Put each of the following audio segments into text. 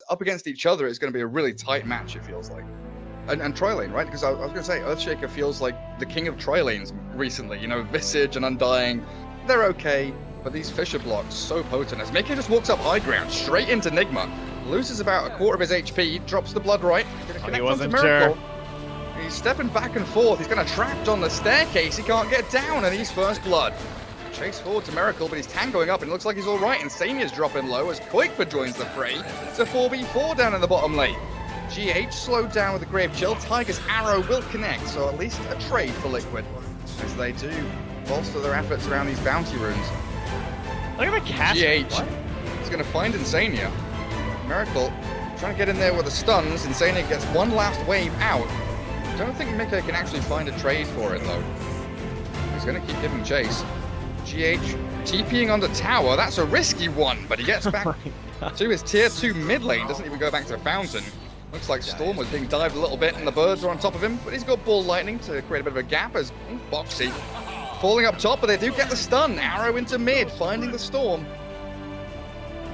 up against each other, it's going to be a really tight match, it feels like. And Tri Lane, right? Because I was going to say, Earthshaker feels like the king of Tri Lanes recently. You know, Visage and Undying, they're okay. But these Fissure blocks, so potent. As Mickey just walks up high ground, straight into NIGMA. Loses about a quarter of his HP, drops the blood right. He wasn't sure. He's stepping back and forth. He's kind of trapped on the staircase. He can't get down, and he's first blood. Chase forward to Miracle, but he's tangoing up, and it looks like he's all right. And Samia's dropping low as Koikfa joins the fray. It's a 4v4 down in the bottom lane. GH slowed down with a Grave Chill. Tiger's arrow will connect, so at least a trade for Liquid. As they do bolster their efforts around these bounty runes. Look at the cast. GH is going to find Insania. Miracle trying to get in there with the stuns. Insania gets one last wave out. I don't think Mika can actually find a trade for it, though. He's going to keep giving chase. GH TPing on the tower. That's a risky one, but he gets back to his tier 2 mid lane. Doesn't even go back to the fountain. Looks like Storm was being dived a little bit, and the birds are on top of him, but he's got Ball Lightning to create a bit of a gap as Boxy falling up top, but they do get the stun. Arrow into mid, finding the Storm.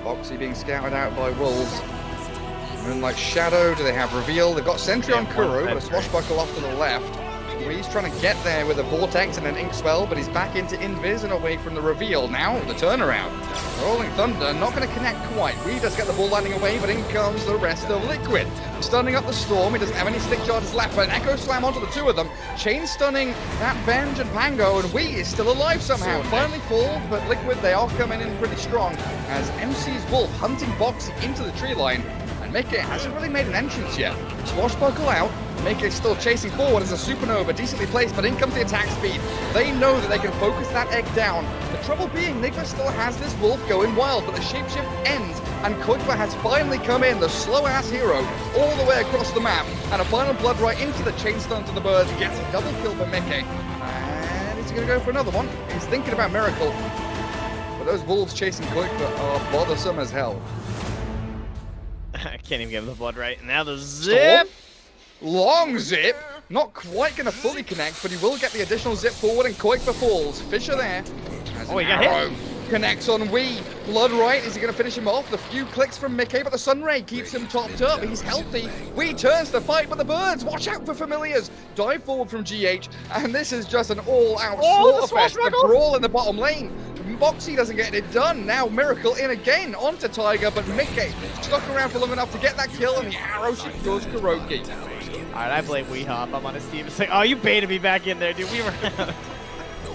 Boxy being scouted out by Wolves. Moonlight Shadow, do they have Reveal? They've got Sentry on Kuro, but a Swashbuckle off to the left. He's trying to get there with a Vortex and an Ink Spell, but he's back into Invis and away from the Reveal. Now, the turnaround. Rolling Thunder, not going to connect quite. Wee does get the Ball Lightning away, but in comes the rest of Liquid. Stunning up the Storm, he doesn't have any stick charges left, but an Echo Slam onto the two of them. Chain stunning that Venge and Pango, and Wee is still alive somehow. Finally fall, but Liquid, they are coming in pretty strong, as MC's Wolf hunting Boxy into the tree line. And Mickey hasn't really made an entrance yet. Swashbuckle out. Mickey's still chasing forward as a Supernova, decently placed, but in comes the attack speed. They know that they can focus that egg down. The trouble being, NIGMA still has this Wolf going wild, but the shapeshift ends, and Koikfa has finally come in, the slow-ass hero, all the way across the map, and a final blood right into the chain stun to the birds, gets a double kill for Mickey. And he's going to go for another one. He's thinking about Miracle, but those Wolves chasing Koikfa are bothersome as hell. I can't even give him the blood right. And now the zip! Storm? Long zip, not quite going to fully connect, but he will get the additional zip forward, and Koikfa falls. Fissure there. Oh, he got hit. Connects on Wee. Blood right, is he going to finish him off? The few clicks from Mickey, but the Sunray keeps him topped up. He's healthy. Wee turns to fight, but the birds, watch out for Familiars. Dive forward from GH, and this is just an all-out slaughterfest. The brawl in the bottom lane. Boxy doesn't get it done. Now Miracle in again onto Tiger, but Mickey stuck around for long enough to get that kill, and the arrow secures Kuroki. Alright, I blame Weehop. I'm on his team. It's like, oh, you baited me back in there, dude. We were out.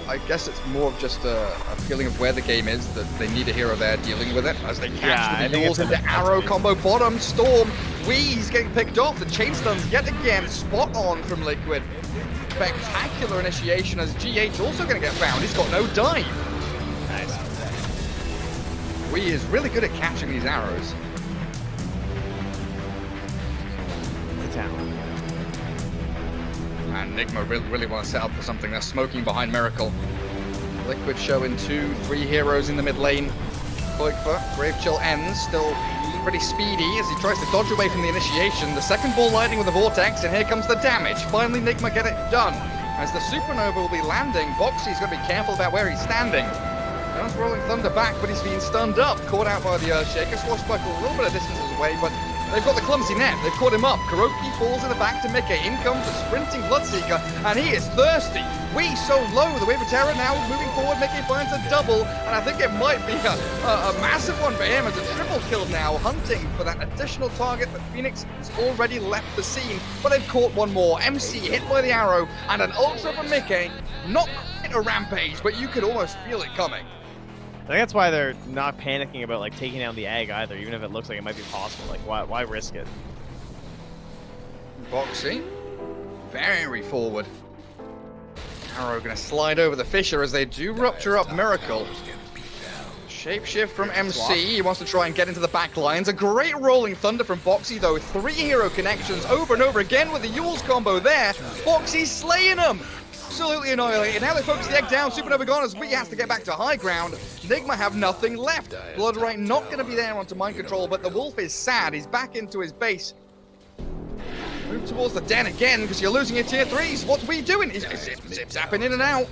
I guess it's more of just a feeling of where the game is, that they need a hero there dealing with it as they catch the Yules into arrow combo bottom. Storm, Wee's getting picked off. The chain stuns yet again, spot on from Liquid. Spectacular initiation as GH also going to get found. He's got no dive. Nice. Wee is really good at catching these arrows. The town. And NIGMA really want to set up for something. They're smoking behind Miracle. Liquid showing 2-3 heroes in the mid lane. Koikfa, Grave Chill ends, still pretty speedy as he tries to dodge away from the initiation. The second Ball Lightning with a Vortex, and here comes the damage. Finally, NIGMA get it done. As the Supernova will be landing, Boxy's going to be careful about where he's standing. Now Rolling Thunder back, but he's being stunned up. Caught out by the Earthshaker. Swashbuckle a little bit of distance away, but they've got the clumsy net. They've caught him up. Kuroki falls in the back to Mickey. In comes the sprinting Bloodseeker, and he is thirsty. Wee so low. The Wave of Terror now moving forward. Mickey finds a double, and I think it might be a massive one for him as a triple kill now, hunting for that additional target. But Phoenix has already left the scene, but they've caught one more. MC hit by the arrow, and an ultra from Mickey. Not quite a rampage, but you could almost feel it coming. I think that's why they're not panicking about like taking down the egg either, even if it looks like it might be possible. Like, why risk it? Boxy, very forward. Arrow gonna slide over the Fissure as they do rupture up Miracle. Shapeshift from MC, he wants to try and get into the back lines. A great Rolling Thunder from Boxy though, 3 hero connections over and over again with the Yules combo there. Boxy's slaying them! Absolutely annihilated. Now they focus the egg down. Supernova gone as Wee has to get back to high ground. NIGMA have nothing left. Blood right not going to be there onto mind control, but the Wolf is sad. He's back into his base. Move towards the den again because you're losing your tier 3s. What's Wee doing? He's zip-zapping in and out.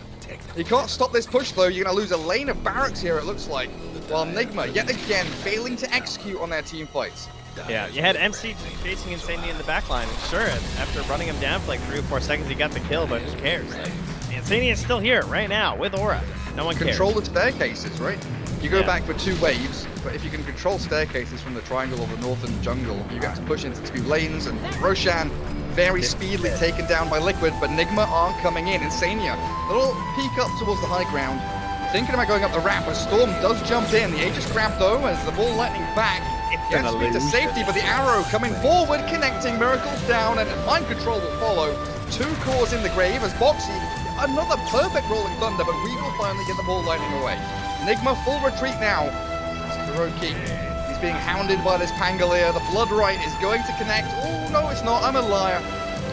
You can't stop this push though. You're going to lose a lane of barracks here, it looks like. While NIGMA, yet again, failing to execute on their team fights. Yeah, you had MC chasing Insanity in the back line, and sure, after running him down for like 3 or 4 seconds, he got the kill, but who cares? Like, Insanity is still here right now with Aura. No one cares. Control the staircases, right? You go back for 2 waves, but if you can control staircases from the triangle or the northern jungle, you get to push into 2 lanes, and Roshan very speedily taken down by Liquid, but NIGMA aren't coming in. Insania, little peek up towards the high ground, thinking about going up the ramp, but Storm does jump in. The Aegis grab though, as the ball lightning back. Gets speed to safety, but the arrow coming forward, connecting, Miracle's down, and Mind Control will follow. 2 cores in the grave as Boxy, another perfect rolling thunder, but we will finally get the ball lightning away. NIGMA full retreat now. It's Kuroki. He's being hounded by this Pangolier. The Blood Right is going to connect. Oh, no, it's not. I'm a liar.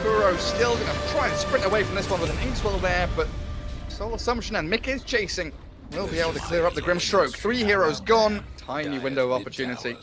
Kuro still going to try and sprint away from this one with an Inkswell there, but Soul Assumption and Mick is chasing. We'll be able to clear up the Grim Stroke. 3 heroes gone. Tiny window of opportunity.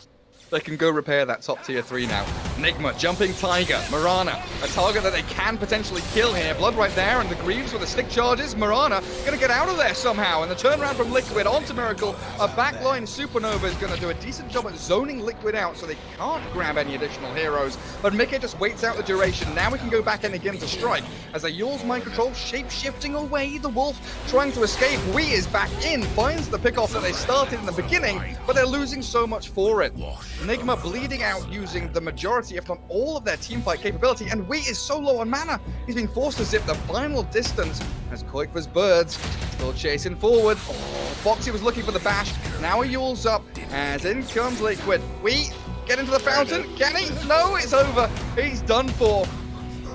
They can go repair that top tier 3 now. NIGMA, Jumping Tiger, Mirana, a target that they can potentially kill here. Blood right there, and the Greaves with the stick charges. Mirana gonna get out of there somehow, and the turnaround from Liquid onto Miracle. A backline Supernova is gonna do a decent job at zoning Liquid out, so they can't grab any additional heroes. But Mickey just waits out the duration. Now we can go back in again to strike, as they Yule's Mind Control shape-shifting away. The Wolf trying to escape. Wee is back in, finds the pick-off that they started in the beginning, but they're losing so much for it. NIGMA bleeding out using the majority, if not all, of their teamfight capability, and Wee is so low on mana, he's being forced to zip the final distance as Koikva's birds still chasing forward. Oh, Boxy was looking for the bash, now he Yule's up, as in comes Liquid. Wee, get into the fountain, can he? No, it's over, he's done for.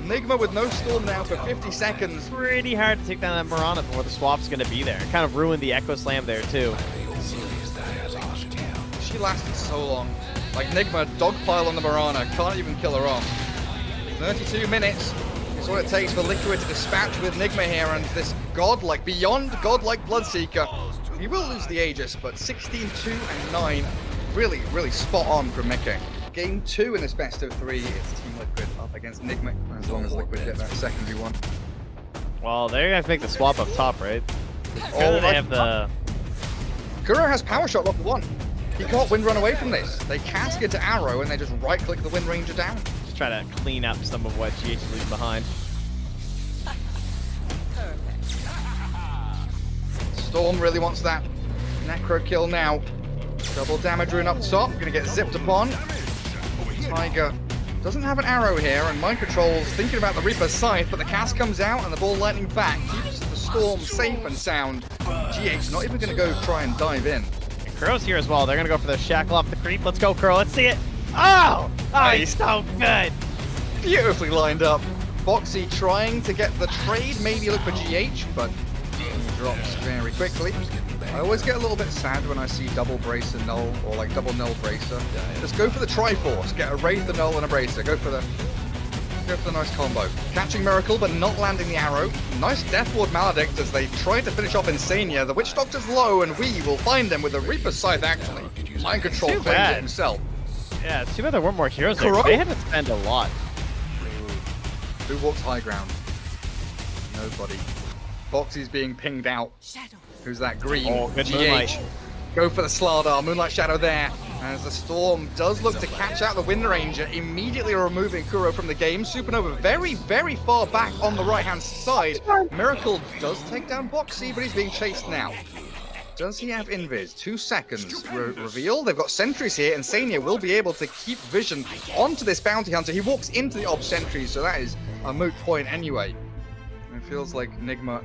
NIGMA with no Storm now for 50 seconds. Pretty hard to take down that Mirana before the swap's going to be there. It kind of ruined the Echo Slam there, too. She lasted so long. Like NIGMA, dogpile on the Mirana, can't even kill her off. 32 minutes is what it takes for Liquid to dispatch with NIGMA here, and this godlike, beyond godlike Bloodseeker. He will lose the Aegis, but 16, 2, and 9, really, really spot on from Mickey. Game 2 in this best of 3, it's Team Liquid up against NIGMA, as long as Liquid get that secondary one. Well, they're going to make the swap up top, right? Oh, they have the... Kuro has Power Shot off the 1. He can't wind run away from this. They cask into Arrow and they just right-click the Wind Ranger down. Just try to clean up some of what GH leaves behind. Storm really wants that Necro kill now. Double damage rune up top, gonna get zipped upon. Tiger doesn't have an arrow here, and Mind Control's thinking about the Reaper's Scythe, but the cast comes out and the ball lightning back keeps the Storm safe and sound. GH not even gonna go try and dive in. Kuro's here as well. They're going to go for the shackle off the creep. Let's go, Kuro. Let's see it. Oh! Oh, he's so good. Beautifully lined up. Boxy trying to get the trade, maybe look for GH, but he drops very quickly. I always get a little bit sad when I see double Bracer Null, or like double Null Bracer. Just go for the Triforce. Get a Wraith, a Null, and a Bracer. Go for the nice combo. Catching Miracle, but not landing the arrow. Nice Death Ward Maledict as they try to finish off Insania. The Witch Doctor's low, and we will find them with the Reaper's Scythe, actually. Mind Control claims it himself. Yeah, it's too bad there weren't more heroes there. Kuro? They had to spend a lot. Who walks high ground? Nobody. Boxy's being pinged out. Who's that? Green. Oh, good GH. Moonlight. Go for the Slardar. Moonlight Shadow there. As the Storm does look to catch out the Wind Ranger, immediately removing Kuro from the game. Supernova very, very far back on the right-hand side. Miracle does take down Boxy, but he's being chased now. Does he have Invis? 2 seconds. Reveal. They've got sentries here, and Sania will be able to keep vision onto this bounty hunter. He walks into the Ob sentries, so that is a moot point anyway. It feels like NIGMA,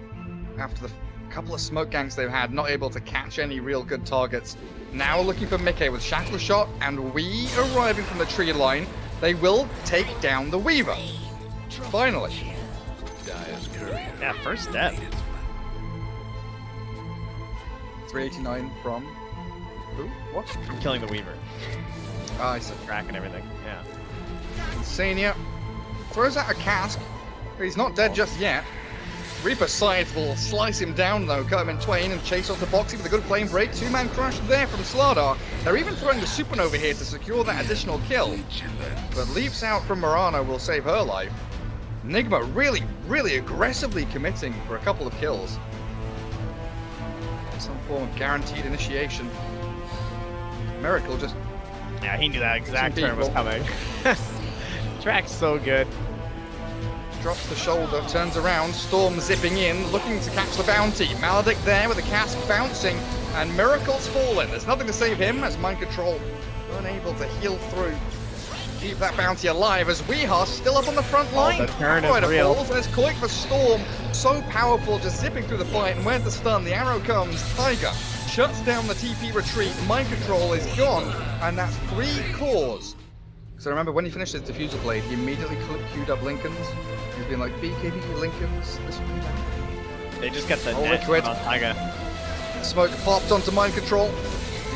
after the couple of smoke ganks they've had, not able to catch any real good targets. Now looking for Mickey with Shackle Shot, and Wee arriving from the tree line. They will take down the Weaver. Finally. Yeah, first step. 389 from who? What? From killing the Weaver. I see. Track and everything. Yeah. Insania throws out a cask, but he's not dead just yet. Reaper Scythe will slice him down though, cut him in twain, and chase off the Boxy with a good flame break. 2-man crush there from Slardar. They're even throwing the Supernova here to secure that additional kill. But leaps out from Mirana will save her life. NIGMA really, really aggressively committing for a couple of kills. Some form of guaranteed initiation. Miracle just Yeah, he knew that exact turn was people. coming. Track's so good. Drops the shoulder, turns around, Storm zipping in, looking to catch the bounty. Maledict there with the cask bouncing, and Miracle's fallen. There's nothing to save him as Mind Control unable to heal through. Keep that bounty alive as Weehaw still up on the front line. The turn is real. Falls, and it's Koik for Storm. So powerful, just zipping through the fight. And where's the stun? The arrow comes. Tiger shuts down the TP retreat. Mind Control is gone, and that's 3 cores. So remember, when he finished his diffuser blade, he immediately queued up Lincolns. He's been like, BKB Lincolns, this will be that. They just got the Oh, net Liquid. on Tiger. Smoke popped onto Mind Control.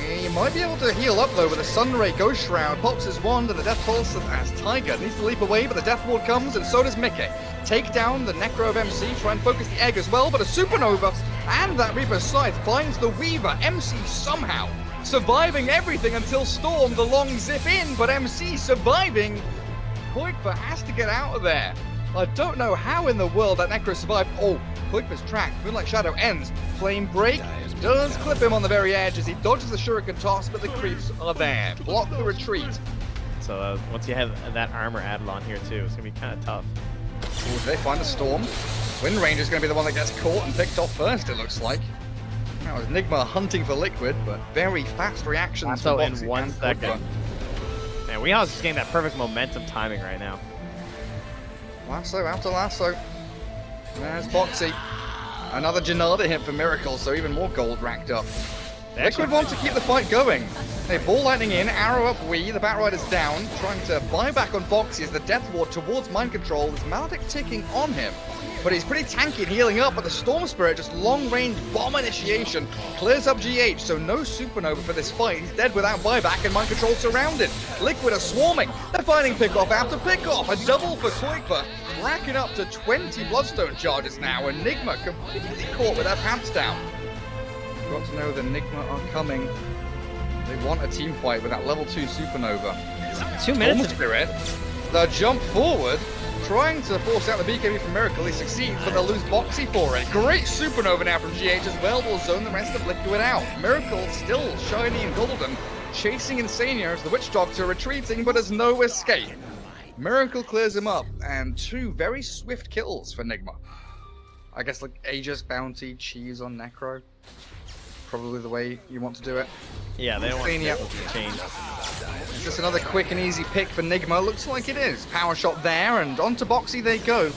He might be able to heal up though with a Sunray Ghost Shroud. Pops his wand and the Death Pulse as Tiger needs to leap away, but the Death Ward comes and so does Mickey. Take down the Necro of MC, try and focus the egg as well, but a Supernova and that Reaper's Scythe finds the Weaver. MC somehow surviving everything until Storm, the long zip in, but MC surviving. Koikva has to get out of there. I don't know how in the world that Necro survived. Oh, Koikva's track. Moonlight Shadow ends. Flame Break does clip him on the very edge as he dodges the Shuriken toss, but the creeps are there. Block the retreat. So once you have that armor added on here too, it's gonna be kind of tough. Ooh, do they find the Storm? Wind Ranger's going to be the one that gets caught and picked off first, it looks like. Now it's Nigma hunting for Liquid, but very fast reactions. So in Boxy 1 and second. Koikva. Man, Weehaw's just getting that perfect momentum timing right now. Lasso after lasso. There's Boxy. Another Janada hit for Miracle, so even more gold racked up. Liquid wants to keep the fight going. They ball lightning in, arrow up Wii, the Batrider's down, trying to buy back on Boxy as the Death Ward towards Mind Control. There's Maledict ticking on him, but he's pretty tanky and healing up, but the Storm Spirit, just long-range bomb initiation, clears up GH, so no Supernova for this fight. He's dead without buyback and Mind Control surrounded. Liquid are swarming. They're finding pickoff after pickoff. A double for Koikva, racking up to 20 Bloodstone charges now, and Nigma completely caught with their pants down. Got to know the Nigma are coming. They want a team fight with that level 2 Supernova. 2 minutes. Storm Spirit, the jump forward, trying to force out the BKB from Miracle. He succeeds, but they'll lose Boxy for it. Great Supernova now from GH as well. Will zone the rest of Liquid out. Miracle still shiny and golden, chasing Insania as the Witch Doctor retreating, but has no escape. Miracle clears him up, and 2 very swift kills for Nigma. I guess like Aegis, Bounty, Cheese on Necro. Probably the way you want to do it. Yeah, they don't want Insania. to change. Is this another quick and easy pick for Nigma? Looks like it is. Power shot there, and onto Boxy they go.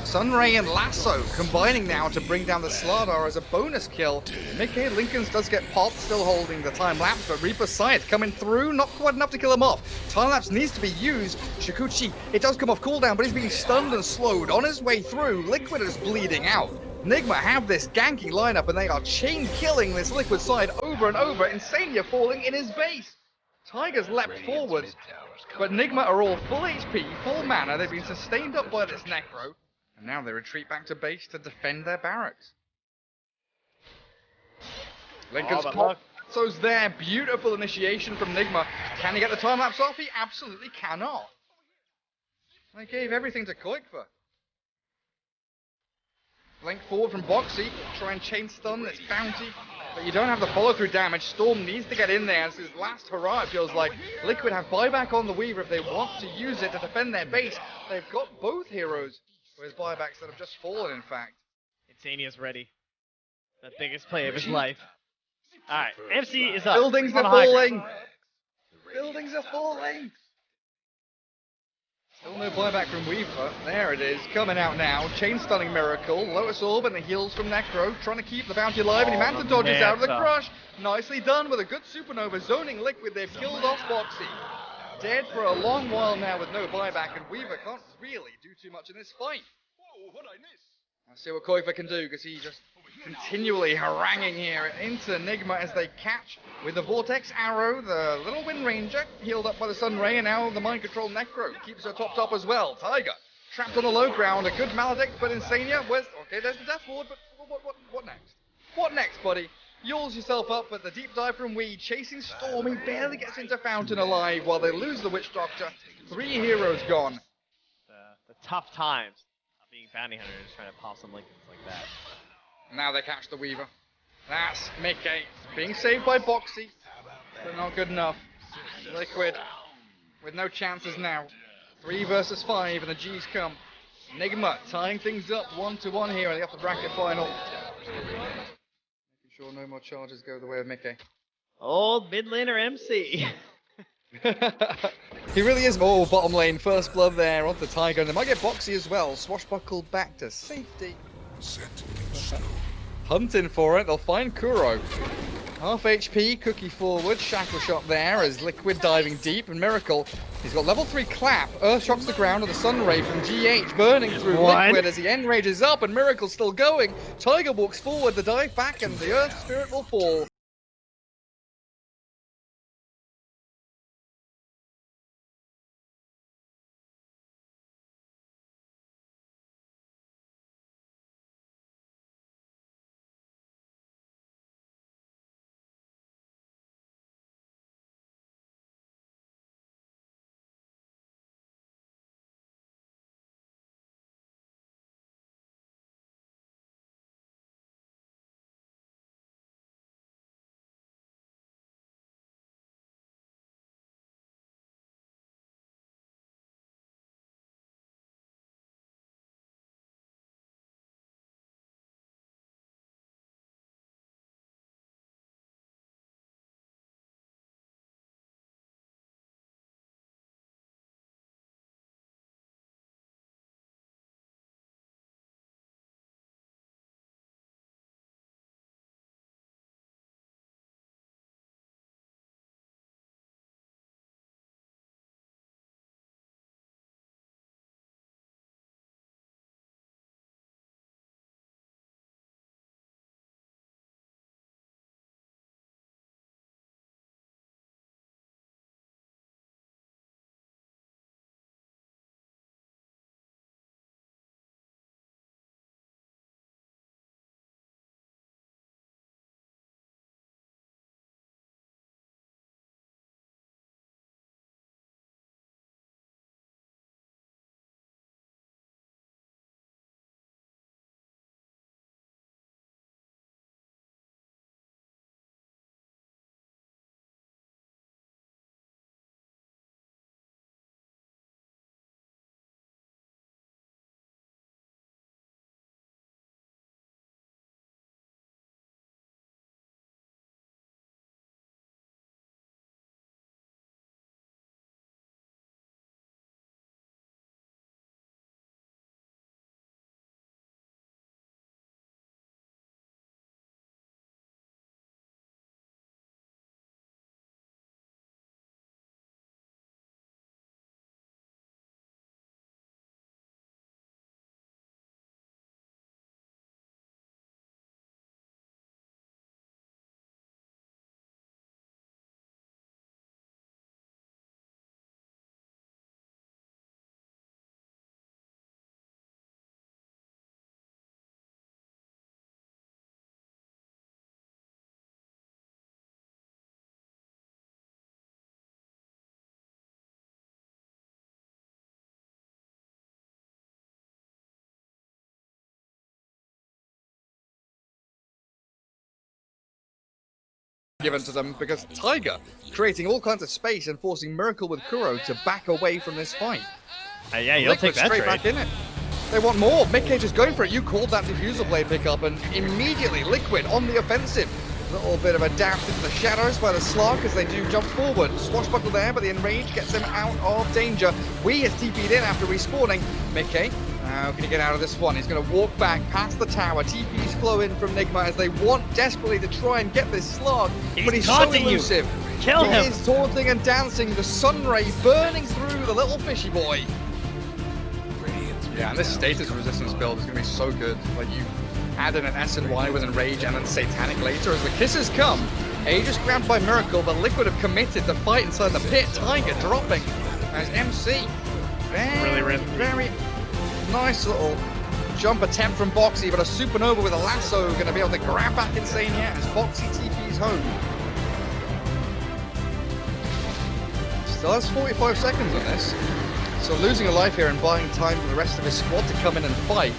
Sunray and Lasso combining now to bring down the Slardar as a bonus kill. Mickey Lincolns does get popped, still holding the time lapse, but Reaper's Scythe coming through, not quite enough to kill him off. Time lapse needs to be used. Shikuchi, it does come off cooldown, but he's being stunned and slowed. On his way through, Liquid is bleeding out. Nigma have this ganky lineup, and they are chain killing this Liquid side over and over. Insania falling in his base. Tiger's leapt forwards, but Nigma are all full HP, full mana. They've been sustained up by this Necro, and now they retreat back to base to defend their barracks. Lincoln's pop. So's there. Beautiful initiation from Nigma. Can he get the time lapse off? He absolutely cannot. They gave everything to Koikva. Link forward from Boxy, try and chain stun this Bounty, but you don't have the follow-through damage. Storm needs to get in there as his last hurrah, it feels like. Liquid have buyback on the Weaver if they want to use it to defend their base. They've got both heroes with buybacks that have just fallen, in fact. Insania's ready. The biggest play of his life. Alright, MC is up. Buildings are falling! Buildings are falling! Still no buyback from Weaver. There it is, coming out now. Chain stunning Miracle. Lotus Orb and the heals from Necro. Trying to keep the bounty alive, and he managed to dodges out of the crush. Nicely done with a good Supernova. Zoning Liquid, they've killed off Boxy. Dead for a long while now with no buyback, and Weaver can't really do too much in this fight. Let's see what Koikva can do, because he's just continually haranguing here into Nigma as they catch with the Vortex Arrow, the little Wind Ranger, healed up by the Sun Ray, and now the Mind Control Necro keeps her topped up as well. Tiger, trapped on the low ground, a good Maledict, but Insania, okay, there's the Death Ward, but what next? What next, buddy? Yules yourself up, but the deep dive from Weed, chasing Storm, he barely gets into Fountain alive while they lose the Witch Doctor. 3 heroes gone. The tough times of being bounty hunters, trying to pop some Lincolns like that. Now they catch the Weaver. That's Mickey being saved by Boxy, but not good enough. Liquid with no chances now. 3 versus 5 and the G's come. NIGMA tying things up 1-1 here in the upper bracket final. Making sure no more charges go the way of Mickey. Old mid laner MC. He really is. Oh, bottom lane, first blood there onto Tiger, and they might get Boxy as well. Swashbuckle back to safety. Hunting for it, they'll find Kuro. Half HP, Cookie forward, Shackle Shot there as Liquid diving deep, and Miracle, he's got level 3 clap, Earth shocks the ground with a Sun Ray from GH burning through Liquid as the end rages up, and Miracle's still going. Tiger walks forward, the dive back, and the Earth Spirit will fall. Given to them because Tiger creating all kinds of space and forcing Miracle with Kuro to back away from this fight. Yeah, you'll take that straight back in it. They want more. Mickey just going for it. You called that diffusal blade pickup, and immediately Liquid on the offensive. A little bit of a dab into the shadows by the Slug as they do jump forward. Swashbuckle there, but the enrage gets him out of danger. Wee has TP'd in after respawning. Mickey, how can he get out of this one? He's going to walk back past the tower. TP's flow in from NIGMA as they want desperately to try and get this Slug, but he's so elusive. Kill him. He is taunting and dancing. The Sun Ray burning through the little fishy boy. Yeah, and this status resistance build is going to be so good. Like, you add in an S and Y with Enrage and then Satanic later as the kisses come. Aegis grabbed by Miracle, but Liquid have committed to fight inside the pit. Tiger dropping as MC. Very nice little jump attempt from Boxy, but a Supernova with a lasso going to be able to grab back Insania as Boxy TP's home. Still has 45 seconds on this. So losing a life here and buying time for the rest of his squad to come in and fight.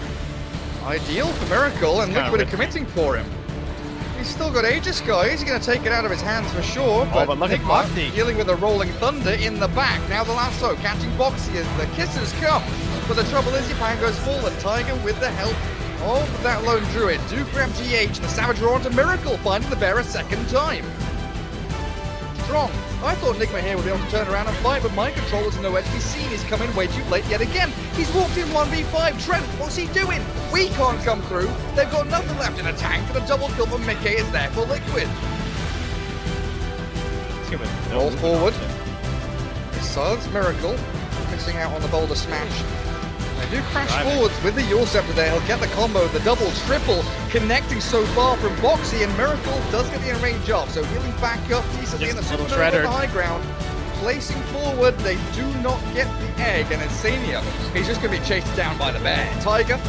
Ideal for Miracle, and Liquid are committing for him. He's still got Aegis, guys. He's going to take it out of his hands for sure. But look at NIGMA Boxy dealing with a rolling thunder in the back. Now the lasso catching Boxy as the kisses come. But the trouble is, Pango's full, and Tiger with the help of that lone druid do grab GH. The Savage Roar onto Miracle, finding the bear a second time. Strong. I thought NIGMA here would be able to turn around and fight, but Mind Control was nowhere to be seen. He's coming way too late yet again. He's walked in 1v5. Trent, what's he doing? We can't come through. They've got nothing left in the tank, and a double kill from Mickey is there for Liquid. Roll forward. Silence Miracle, missing out on the boulder smash. They do crash forwards with the Yule Scepter there. He'll get the combo, the double, triple, connecting so far from Boxy, and Miracle does get the range off. So healing back up decently in the supernova on the high ground. Placing forward, they do not get the egg, and Insania, he's just going to be chased down by the bear. Tiger,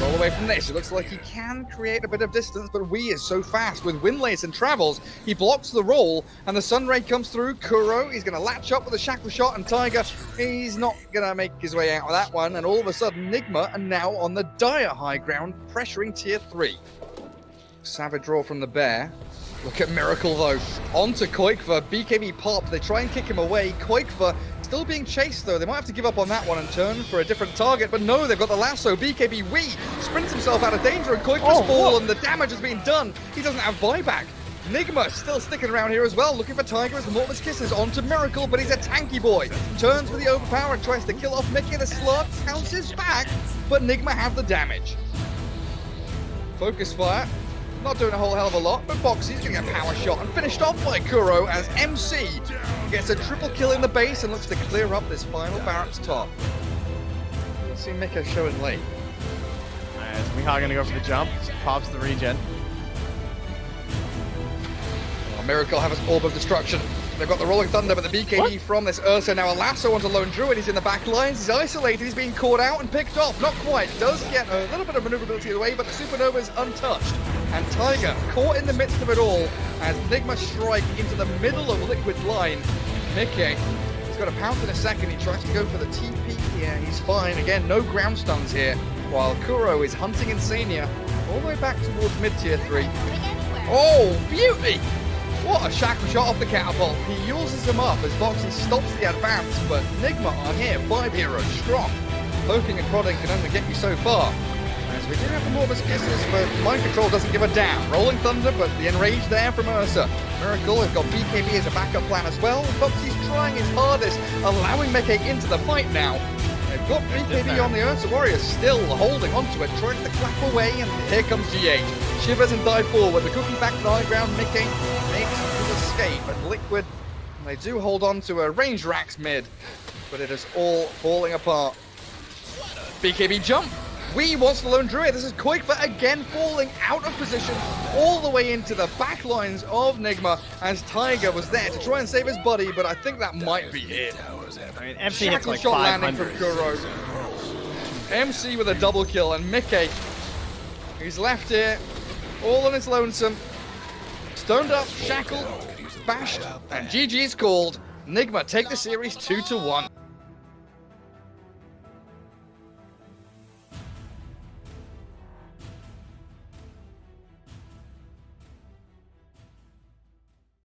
all away from this. It looks like he can create a bit of distance, but Wee is so fast with Windlace and travels. He blocks the roll, and the Sunray comes through. Kuro, he's going to latch up with a shackle shot, and Tiger, he's not going to make his way out of that one. And all of a sudden, NIGMA are now on the dire high ground, pressuring tier 3. Savage Roar from the bear. Look at Miracle, though. On to Koikva. BKB pop. They try and kick him away. Koikva still being chased, though. They might have to give up on that one and turn for a different target. But no, they've got the lasso. BKB Wee sprints himself out of danger, and Koikva's fall, and the damage has been done. He doesn't have buyback. NIGMA still sticking around here as well, looking for Tiger as the Mortimer's Kisses onto Miracle, but he's a tanky boy. Turns with the overpower and tries to kill off Mickey. The slug pounces back, but NIGMA have the damage. Focus fire. Not doing a whole hell of a lot, but Boxy's going to get a power shot and finished off by Kuro as MC gets a triple kill in the base and looks to clear up this final Barrett's top. Let's see Miko showing late. Is Mihawk going to go for the jump? Pops the regen. Miracle have his Orb of Destruction. They've got the Rolling Thunder, but the BKB from this Ursa. Now a lasso onto Lone Druid. He's in the back lines. He's isolated. He's being caught out and picked off. Not quite. Does get a little bit of maneuverability of the way, but the Supernova is untouched. And Tiger caught in the midst of it all as NIGMA strike into the middle of Liquid line. Mickey, he's got a pounce in a second. He tries to go for the TP. Yeah, he's fine. Again, no ground stuns here. While Kuro is hunting Insania all the way back towards mid-tier 3. Oh, beauty! What a shackle shot off the catapult. He uses him up as Boxy stops the advance, but NIGMA are here, 5 heroes strong. Poking and prodding can only get you so far. As we do have the Mortimer's Kisses, but Mind Control doesn't give a damn. Rolling Thunder, but the Enrage there from Ursa. Miracle has got BKB as a backup plan as well. Boxy's trying his hardest, allowing Meke into the fight now. They've got BKB on the Ursa Warriors, still holding onto it, trying to clap away, and here comes GH. Shivers and dive forward. The cookie back to the high ground. Mickey makes his escape, but Liquid, they do hold on to a range Rax mid, but it is all falling apart. BKB jump. Wee wants the Lone Druid. This is Koikva again falling out of position all the way into the back lines of NIGMA as Tiger was there to try and save his buddy, but I think that might be it. I mean, MC hits like shot 500. landing from Kuro. MC with a double kill, and Mickey, he's left here all on his lonesome. Stoned up, shackled, bashed, and GG's called. NIGMA take the series 2-1.